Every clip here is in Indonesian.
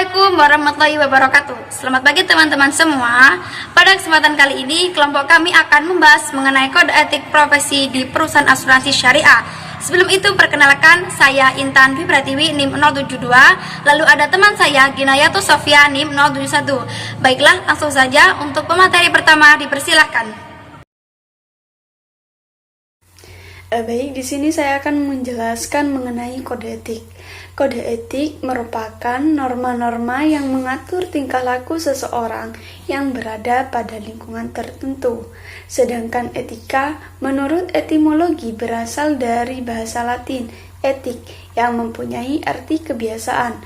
Assalamualaikum warahmatullahi wabarakatuh. Selamat pagi teman-teman semua. Pada kesempatan kali ini, kelompok kami akan membahas mengenai kode etik profesi di perusahaan asuransi syariah. Sebelum itu, perkenalkan, saya Intan Fibra Tiwi, NIM 072. Lalu ada teman saya, Ginayatus Sofia, NIM 071. Baiklah, langsung saja untuk pemateri pertama, dipersilahkan. Baik, di sini saya akan menjelaskan mengenai kode etik. Kode etik merupakan norma-norma yang mengatur tingkah laku seseorang yang berada pada lingkungan tertentu. Sedangkan etika menurut etimologi berasal dari bahasa Latin, etik, yang mempunyai arti kebiasaan.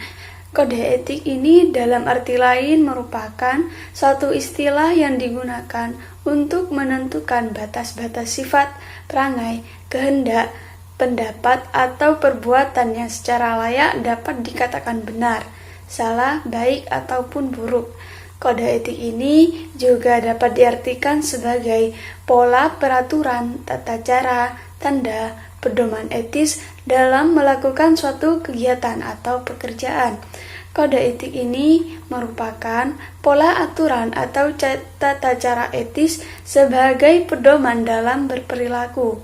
Kode etik ini dalam arti lain merupakan suatu istilah yang digunakan untuk menentukan batas-batas sifat, perangai, kehendak, pendapat, atau perbuatan yang secara layak dapat dikatakan benar, salah, baik, ataupun buruk. Kode etik ini juga dapat diartikan sebagai pola peraturan, tata cara, tanda, pedoman etis dalam melakukan suatu kegiatan atau pekerjaan. Kode etik ini merupakan pola aturan atau tata cara etis sebagai pedoman dalam berperilaku.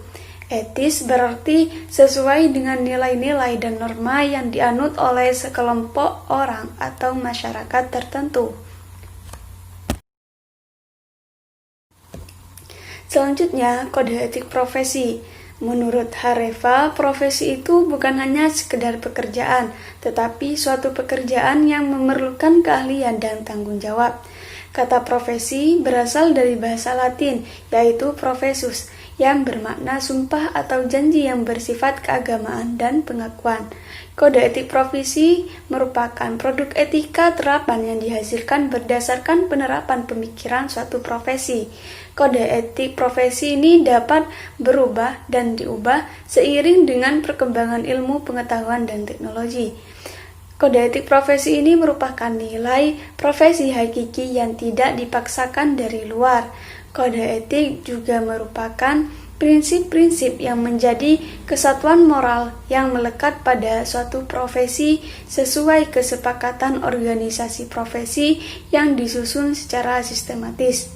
Etis berarti sesuai dengan nilai-nilai dan norma yang dianut oleh sekelompok orang atau masyarakat tertentu. Selanjutnya, kode etik profesi. Menurut Hareva, profesi itu bukan hanya sekedar pekerjaan, tetapi suatu pekerjaan yang memerlukan keahlian dan tanggung jawab. Kata profesi berasal dari bahasa Latin, yaitu professus, yang bermakna sumpah atau janji yang bersifat keagamaan dan pengakuan. Kode etik profesi merupakan produk etika terapan yang dihasilkan berdasarkan penerapan pemikiran suatu profesi. Kode etik profesi ini dapat berubah dan diubah seiring dengan perkembangan ilmu pengetahuan dan teknologi. Kode etik profesi ini merupakan nilai profesi hakiki yang tidak dipaksakan dari luar. Kode etik juga merupakan prinsip-prinsip yang menjadi kesatuan moral yang melekat pada suatu profesi sesuai kesepakatan organisasi profesi yang disusun secara sistematis.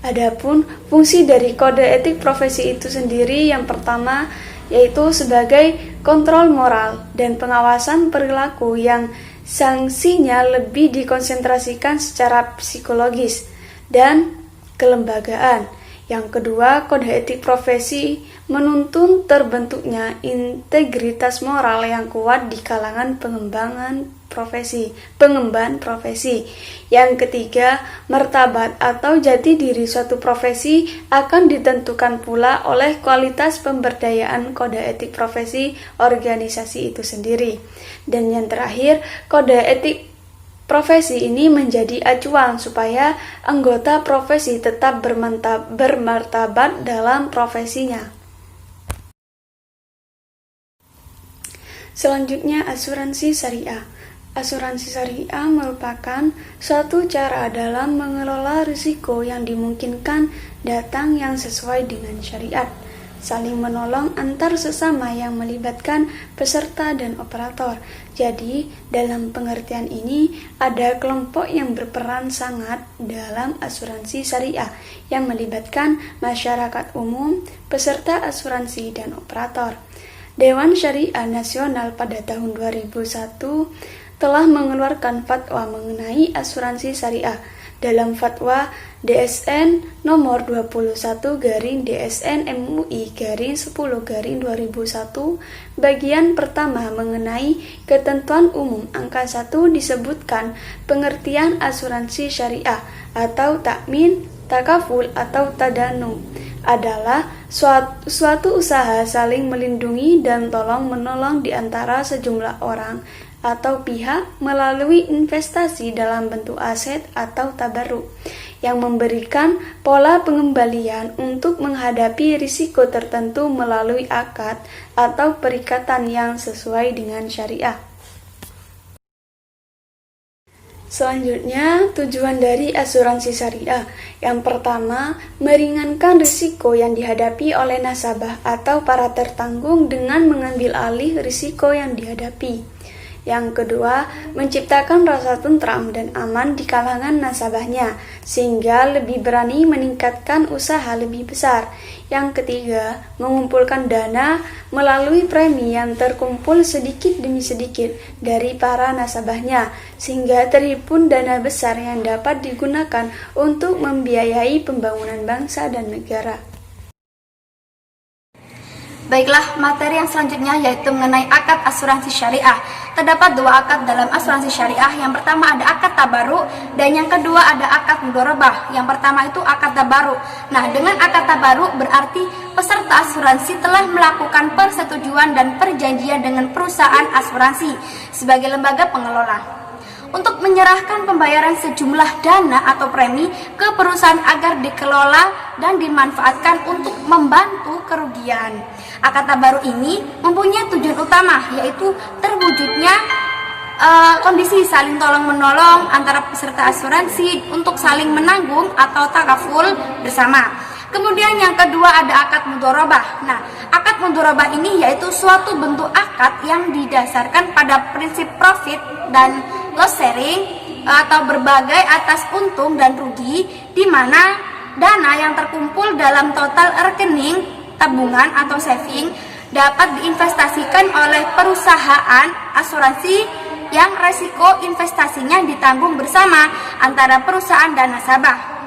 Adapun fungsi dari kode etik profesi itu sendiri yang pertama yaitu sebagai kontrol moral dan pengawasan perilaku yang sanksinya lebih dikonsentrasikan secara psikologis dan kelembagaan. Yang kedua, kode etik profesi menuntun terbentuknya integritas moral yang kuat di kalangan pengemban profesi. Yang ketiga, martabat atau jati diri suatu profesi akan ditentukan pula oleh kualitas pemberdayaan kode etik profesi organisasi itu sendiri. Dan yang terakhir, kode etik profesi ini menjadi acuan supaya anggota profesi tetap bermartabat dalam profesinya. Selanjutnya, asuransi syariah. Asuransi syariah merupakan suatu cara dalam mengelola risiko yang dimungkinkan datang yang sesuai dengan syariat. Saling menolong antar sesama yang melibatkan peserta dan operator. Jadi, dalam pengertian ini, ada kelompok yang berperan sangat dalam asuransi syariah yang melibatkan masyarakat umum, peserta asuransi, dan operator. Dewan Syariah Nasional pada tahun 2001 telah mengeluarkan fatwa mengenai asuransi syariah. Dalam fatwa DSN nomor 21/DSN MUI/10/2001 bagian pertama mengenai ketentuan umum angka 1 disebutkan pengertian asuransi syariah atau takmin, takaful atau tadanu adalah suatu usaha saling melindungi dan tolong-menolong di antara sejumlah orang atau pihak melalui investasi dalam bentuk aset atau tabarruk yang memberikan pola pengembalian untuk menghadapi risiko tertentu melalui akad atau perikatan yang sesuai dengan syariah. Selanjutnya, tujuan dari asuransi syariah. Yang pertama, meringankan risiko yang dihadapi oleh nasabah atau para tertanggung dengan mengambil alih risiko yang dihadapi. Yang kedua, menciptakan rasa tentram dan aman di kalangan nasabahnya, sehingga lebih berani meningkatkan usaha lebih besar. Yang ketiga, mengumpulkan dana melalui premi yang terkumpul sedikit demi sedikit dari para nasabahnya, sehingga terhimpun dana besar yang dapat digunakan untuk membiayai pembangunan bangsa dan negara. Baiklah, materi yang selanjutnya yaitu mengenai akad asuransi syariah. Terdapat dua akad dalam asuransi syariah. Yang pertama ada akad tabaruk dan yang kedua ada akad mudharabah. Yang pertama itu akad tabaruk. Nah, dengan akad tabaruk berarti peserta asuransi telah melakukan persetujuan dan perjanjian dengan perusahaan asuransi sebagai lembaga pengelola untuk menyerahkan pembayaran sejumlah dana atau premi ke perusahaan agar dikelola dan dimanfaatkan untuk membantu kerugian. Akad tabaruk ini mempunyai tujuan utama, yaitu terwujudnya kondisi saling tolong-menolong antara peserta asuransi untuk saling menanggung atau takaful bersama. Kemudian yang kedua ada akad mudharabah. Nah, akad mudharabah ini yaitu suatu bentuk akad yang didasarkan pada prinsip profit dan loss sharing atau berbagai atas untung dan rugi, di mana dana yang terkumpul dalam total rekening tabungan atau saving dapat diinvestasikan oleh perusahaan asuransi yang resiko investasinya ditanggung bersama antara perusahaan dan nasabah.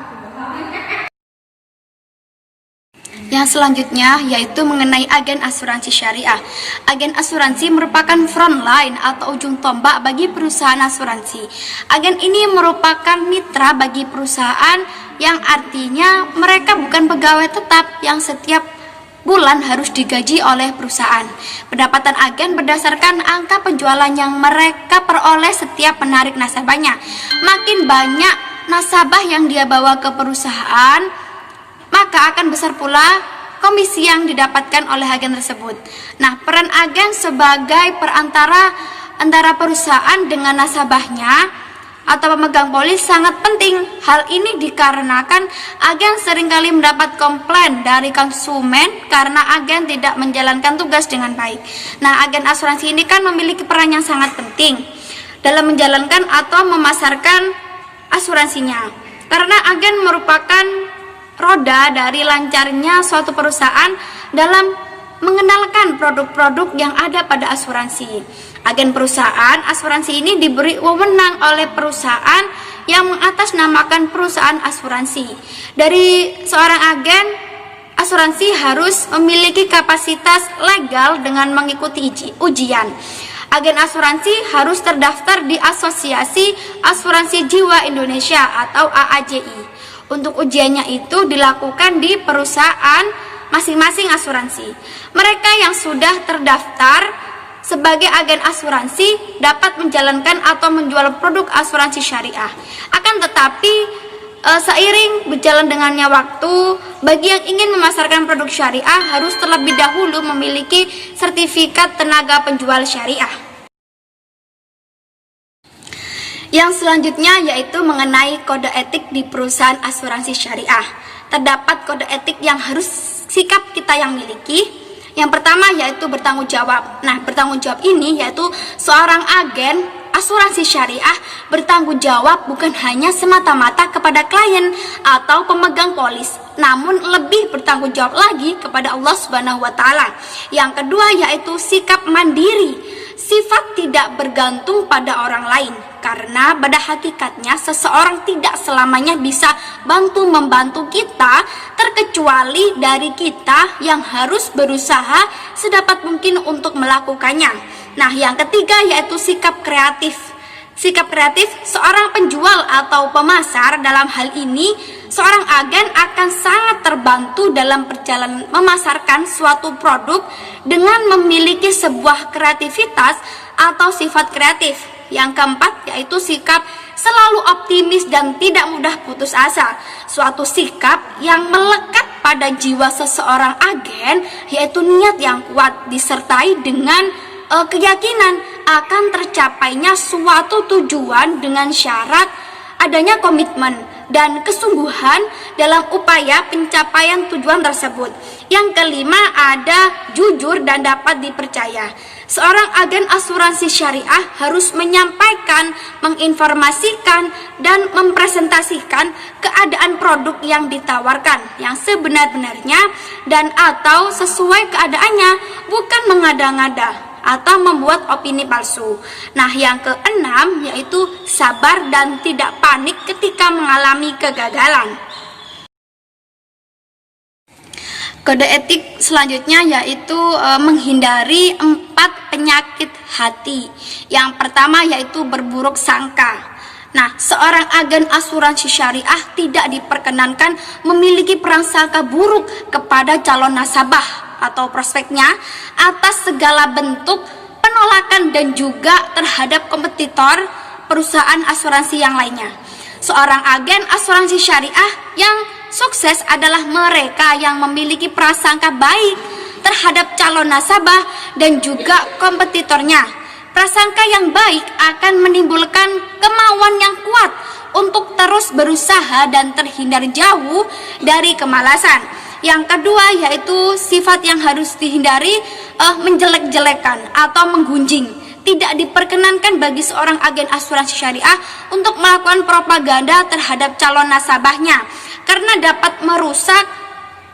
Yang selanjutnya yaitu mengenai agen asuransi syariah. Agen asuransi merupakan frontline atau ujung tombak bagi perusahaan asuransi. Agen ini merupakan mitra bagi perusahaan, yang artinya mereka bukan pegawai tetap yang setiap bulan harus digaji oleh perusahaan. Pendapatan agen berdasarkan angka penjualan yang mereka peroleh setiap menarik nasabahnya. Makin banyak nasabah yang dia bawa ke perusahaan, maka akan besar pula komisi yang didapatkan oleh agen tersebut. Nah, peran agen sebagai perantara antara perusahaan dengan nasabahnya atau pemegang polis sangat penting. Hal ini dikarenakan agen seringkali mendapat komplain dari konsumen karena agen tidak menjalankan tugas dengan baik. Nah, agen asuransi ini kan memiliki peran yang sangat penting dalam menjalankan atau memasarkan asuransinya, karena agen merupakan roda dari lancarnya suatu perusahaan dalam mengenalkan produk-produk yang ada pada asuransi. Agen perusahaan asuransi ini diberi wewenang oleh perusahaan yang mengatasnamakan perusahaan asuransi. Dari seorang agen asuransi harus memiliki kapasitas legal dengan mengikuti ujian. Agen asuransi harus terdaftar di Asosiasi Asuransi Jiwa Indonesia atau AAJI. Untuk ujiannya itu dilakukan di perusahaan masing-masing asuransi. Mereka yang sudah terdaftar sebagai agen asuransi dapat menjalankan atau menjual produk asuransi syariah. Akan tetapi seiring berjalan dengannya waktu, bagi yang ingin memasarkan produk syariah harus terlebih dahulu memiliki sertifikat tenaga penjual syariah. Yang selanjutnya yaitu mengenai kode etik di perusahaan asuransi syariah. Terdapat kode etik yang harus sikap kita yang miliki. Yang pertama yaitu bertanggung jawab. Nah, bertanggung jawab ini yaitu seorang agen asuransi syariah bertanggung jawab bukan hanya semata-mata kepada klien atau pemegang polis, namun lebih bertanggung jawab lagi kepada Allah Subhanahu wa taala. Yang kedua yaitu sikap mandiri, sifat tidak bergantung pada orang lain, karena pada hakikatnya seseorang tidak selamanya bisa membantu kita, terkecuali dari kita yang harus berusaha sedapat mungkin untuk melakukannya. Nah, yang ketiga yaitu sikap kreatif. Sikap kreatif seorang penjual atau pemasar, dalam hal ini seorang agen akan sangat terbantu dalam perjalanan memasarkan suatu produk dengan memiliki sebuah kreativitas atau sifat kreatif. Yang keempat yaitu sikap selalu optimis dan tidak mudah putus asa. Suatu sikap yang melekat pada jiwa seseorang agen yaitu niat yang kuat disertai dengan keyakinan akan tercapainya suatu tujuan dengan syarat adanya komitmen dan kesungguhan dalam upaya pencapaian tujuan tersebut. Yang kelima, ada jujur dan dapat dipercaya. Seorang agen asuransi syariah harus menyampaikan, menginformasikan, dan mempresentasikan keadaan produk yang ditawarkan yang sebenar-benarnya dan atau sesuai keadaannya, bukan mengada-ngada atau membuat opini palsu. Nah, yang keenam yaitu sabar dan tidak panik ketika mengalami kegagalan. Kode etik selanjutnya yaitu menghindari 4 penyakit hati. Yang pertama yaitu berburuk sangka. Nah, seorang agen asuransi syariah tidak diperkenankan memiliki prasangka buruk kepada calon nasabah atau prospeknya atas segala bentuk penolakan dan juga terhadap kompetitor perusahaan asuransi yang lainnya. Seorang agen asuransi syariah yang sukses adalah mereka yang memiliki prasangka baik terhadap calon nasabah dan juga kompetitornya. Prasangka yang baik akan menimbulkan kemauan yang kuat untuk terus berusaha dan terhindar jauh dari kemalasan. Yang kedua yaitu sifat yang harus dihindari, menjelek-jelekan atau menggunjing. Tidak diperkenankan bagi seorang agen asuransi syariah untuk melakukan propaganda terhadap calon nasabahnya karena dapat merusak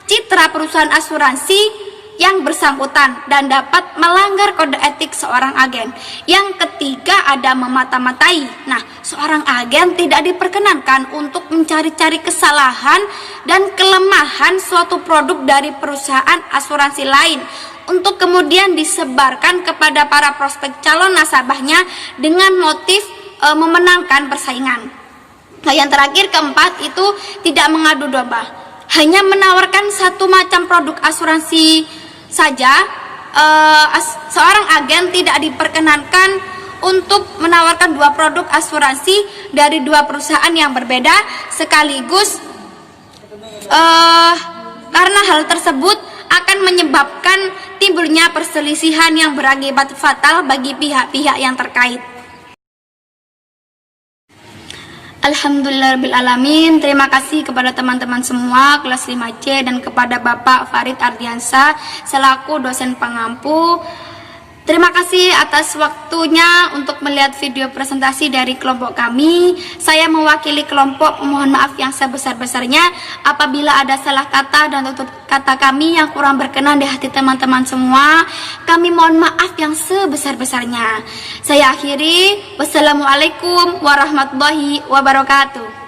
citra perusahaan asuransi yang bersangkutan dan dapat melanggar kode etik seorang agen. Yang ketiga ada memata-matai. Nah, seorang agen tidak diperkenankan untuk mencari-cari kesalahan dan kelemahan suatu produk dari perusahaan asuransi lain untuk kemudian disebarkan kepada para prospek calon nasabahnya dengan motif memenangkan persaingan. Nah, yang terakhir keempat itu tidak mengadu domba. Hanya menawarkan satu macam produk asuransi saja. Seorang agen tidak diperkenankan untuk menawarkan 2 produk asuransi dari 2 perusahaan yang berbeda sekaligus, karena hal tersebut akan menyebabkan timbulnya perselisihan yang berakibat fatal bagi pihak-pihak yang terkait. Alhamdulillahirrahmanirrahim. Terima kasih kepada teman-teman semua kelas 5C dan kepada Bapak Farid Ardiansa selaku dosen pengampu. Terima kasih atas waktunya untuk melihat video presentasi dari kelompok kami. Saya mewakili kelompok mohon maaf yang sebesar-besarnya apabila ada salah kata dan tutur kata kami yang kurang berkenan di hati teman-teman semua. Kami mohon maaf yang sebesar-besarnya. Saya akhiri. Wassalamualaikum warahmatullahi wabarakatuh.